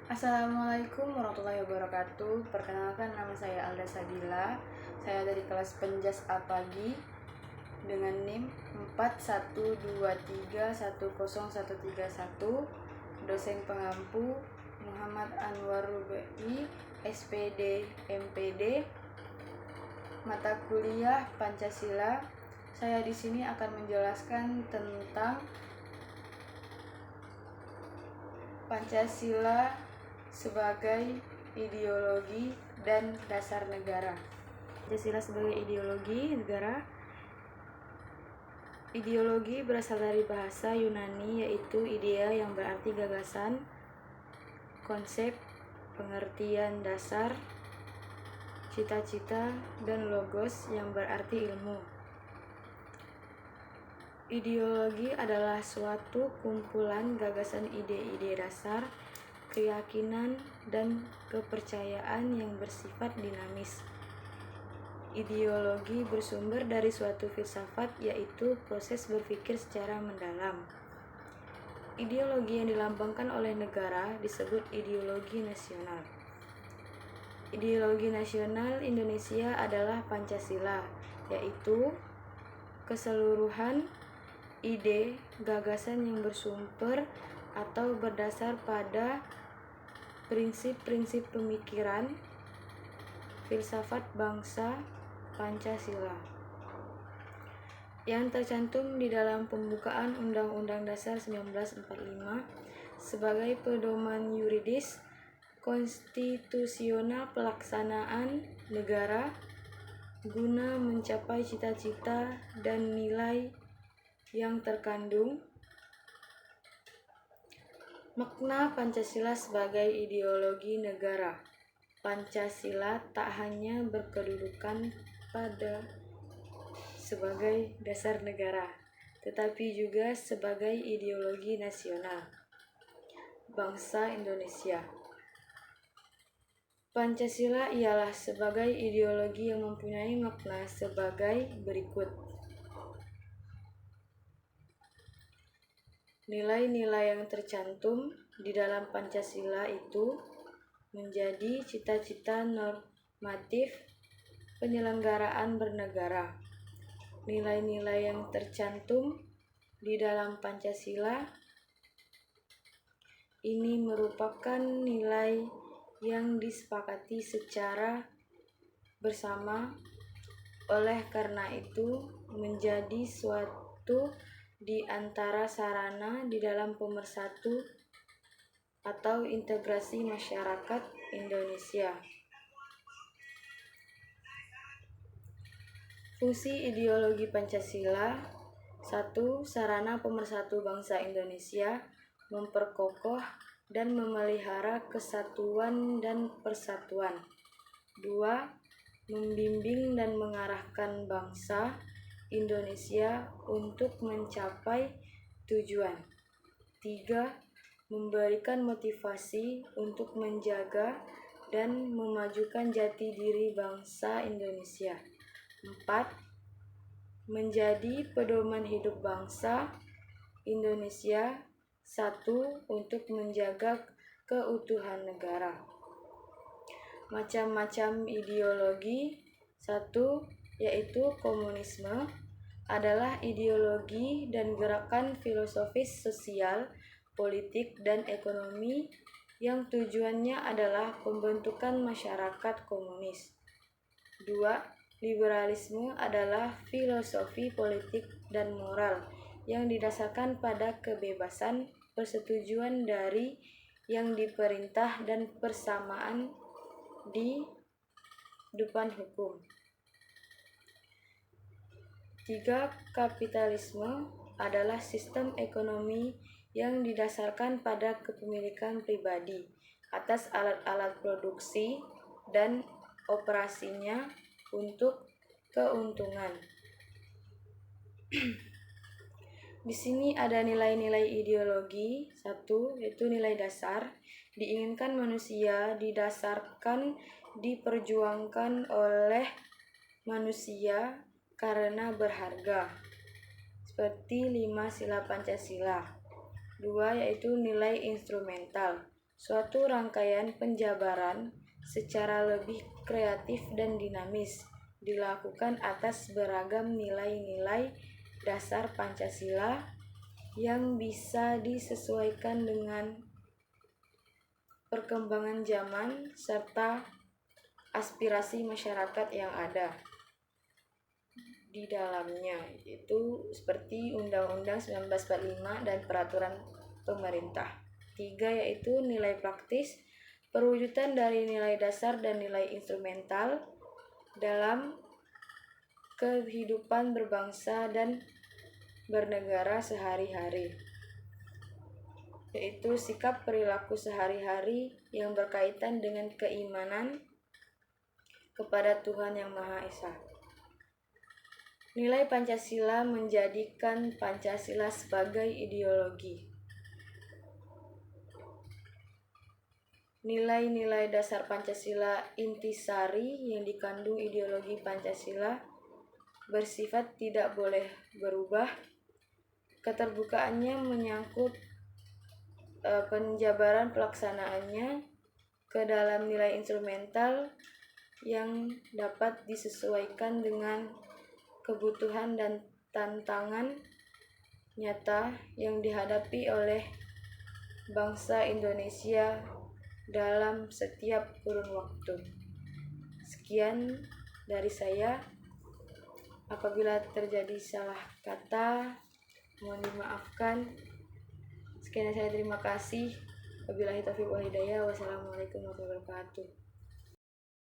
Assalamualaikum warahmatullahi wabarakatuh. Perkenalkan, nama saya Alda Sabila. Saya dari kelas Penjas A Pagi dengan NIM 41231031. Dosen pengampu Muhammad Anwar Rubai, SPD MPD. Mata kuliah Pancasila. Saya di sini akan menjelaskan tentang Pancasila sebagai ideologi dan dasar negara. Pancasila sebagai ideologi negara. Ideologi berasal dari bahasa Yunani, yaitu idea yang berarti gagasan, konsep, pengertian dasar, cita-cita, dan logos yang berarti ilmu. Ideologi adalah suatu kumpulan gagasan, ide-ide dasar, keyakinan, dan kepercayaan yang bersifat dinamis. Ideologi bersumber dari suatu filsafat, yaitu proses berpikir secara mendalam. Ideologi yang dilambangkan oleh negara disebut ideologi nasional. Ideologi nasional Indonesia adalah Pancasila, yaitu keseluruhan ide, gagasan yang bersumber atau berdasar pada prinsip-prinsip pemikiran, filsafat bangsa Pancasila yang tercantum di dalam pembukaan Undang-Undang Dasar 1945 sebagai pedoman yuridis konstitusional pelaksanaan negara guna mencapai cita-cita dan nilai yang terkandung. Makna Pancasila sebagai ideologi negara. Pancasila tak hanya berkedudukan pada sebagai dasar negara, tetapi juga sebagai ideologi nasional bangsa Indonesia. Pancasila ialah sebagai ideologi yang mempunyai makna sebagai berikut. Nilai-nilai yang tercantum di dalam Pancasila itu menjadi cita-cita normatif penyelenggaraan bernegara. Nilai-nilai yang tercantum di dalam Pancasila ini merupakan nilai yang disepakati secara bersama. Oleh karena itu, menjadi suatu di antara sarana di dalam pemersatu atau integrasi masyarakat Indonesia. Fungsi ideologi Pancasila. 1. Sarana pemersatu bangsa Indonesia, memperkokoh dan memelihara kesatuan dan persatuan. 2. Membimbing dan mengarahkan bangsa Indonesia untuk mencapai tujuan. 3. Memberikan motivasi untuk menjaga dan memajukan jati diri bangsa Indonesia. 4. Menjadi pedoman hidup bangsa Indonesia. 1. Untuk menjaga keutuhan negara. Macam-macam ideologi. 1. Yaitu komunisme adalah ideologi dan gerakan filosofis sosial, politik, dan ekonomi yang tujuannya adalah pembentukan masyarakat komunis. 2. Liberalisme adalah filosofi politik dan moral yang didasarkan pada kebebasan, persetujuan dari yang diperintah, dan persamaan di depan hukum. 3. Kapitalisme adalah sistem ekonomi yang didasarkan pada kepemilikan pribadi atas alat-alat produksi dan operasinya untuk keuntungan. Di sini ada nilai-nilai ideologi. 1. Yaitu nilai dasar. Diinginkan manusia didasarkan diperjuangkan oleh manusia karena berharga, seperti 5 sila Pancasila. 2. Yaitu nilai instrumental. suatu rangkaian penjabaran secara lebih kreatif dan dinamis dilakukan atas beragam nilai-nilai dasar Pancasila yang bisa disesuaikan dengan perkembangan zaman serta aspirasi masyarakat yang ada di dalamnya, yaitu seperti Undang-Undang 1945 dan peraturan pemerintah. 3 yaitu nilai praktis, perwujudan dari nilai dasar dan nilai instrumental dalam kehidupan berbangsa dan bernegara sehari-hari, yaitu sikap perilaku sehari-hari yang berkaitan dengan keimanan kepada Tuhan Yang Maha Esa. Nilai Pancasila menjadikan Pancasila sebagai ideologi. Nilai-nilai dasar Pancasila intisari yang dikandung ideologi Pancasila bersifat tidak boleh berubah. Keterbukaannya menyangkut penjabaran pelaksanaannya ke dalam nilai instrumental yang dapat disesuaikan dengan kebutuhan dan tantangan nyata yang dihadapi oleh bangsa Indonesia dalam setiap kurun waktu. Sekian dari saya. Apabila terjadi salah kata, mohon dimaafkan. Sekian dari saya, terima kasih. Wabillahi taufiq wal hidayah. Wassalamualaikum warahmatullahi wabarakatuh.